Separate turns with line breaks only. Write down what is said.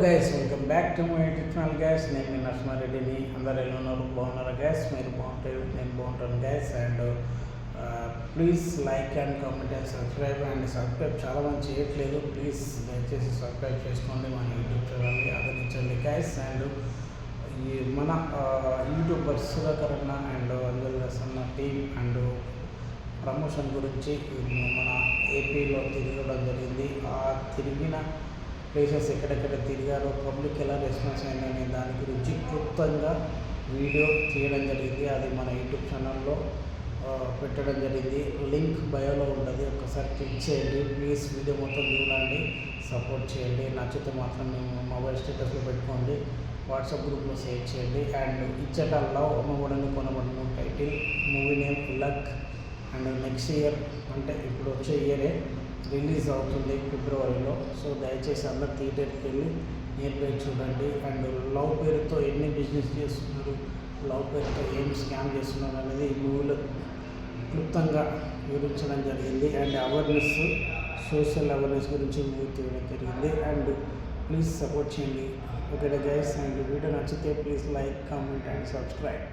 Guys welcome back to my YouTube channel guys. నేను మీ నరసింహారెడ్డిని. అందరు ఎలా ఉన్నారు? బాగున్నారా గైస్? మీరు బాగుంటే నేను బాగుంటాను guys. And please like and comment and subscribe. And subscribe చాలా మంది చేయట్లేదు. ప్లీజ్ దయచేసి సబ్స్క్రైబ్ చేసుకోండి, మన యూట్యూబ్ ఛానల్ని ఆదరించండి గైస్. అండ్ ఈ మన యూట్యూబర్ సుధాకరణ అండ్ అందరిన టీమ్ అండ్ ప్రమోషన్ గురించి మన ఏపీలో తిరగడం జరిగింది. ఆ తిరిగిన ప్లేసెస్ ఎక్కడెక్కడ తిరిగారో, పబ్లిక్ ఎలా రెస్పాన్స్ అయిందనే దాని గురించి క్లుప్తంగా వీడియో తీయడం జరిగింది. అది మన యూట్యూబ్ ఛానల్లో పెట్టడం జరిగింది. లింక్ బయోలో ఉంటుంది, ఒకసారి క్లిక్ చేయండి. ప్లీజ్ వీడియో మొత్తం చూడండి, సపోర్ట్ చేయండి. నచ్చితే మాత్రం మేము మొబైల్ స్టేటస్లో పెట్టుకోండి, వాట్సాప్ గ్రూప్లో షేర్ చేయండి. అండ్ ఇచ్చట లవ్ అమ్మబడని కొనబడను title, movie name luck. And next year అంటే ఇప్పుడు వచ్చే ఇయరే రిలీజ్ అవుతుంది ఫిబ్రవరిలో. సో దయచేసి అందరు థియేటర్కి వెళ్ళి నియర్ చూడండి. అండ్ లవ్ పేరుతో ఎన్ని బిజినెస్ చేస్తున్నారు, లవ్ పేరుతో ఏం స్కామ్ చేస్తున్నారు అనేది ఈ మూవీలో క్లుప్తంగా వివరించడం జరిగింది. అండ్ అవేర్నెస్, సోషల్ అవేర్నెస్ గురించి మూవీ తీయడం జరిగింది. అండ్ ప్లీజ్ సపోర్ట్ చేయండి. Okay guys. అండ్ వీడియో నచ్చితే please like, comment and subscribe.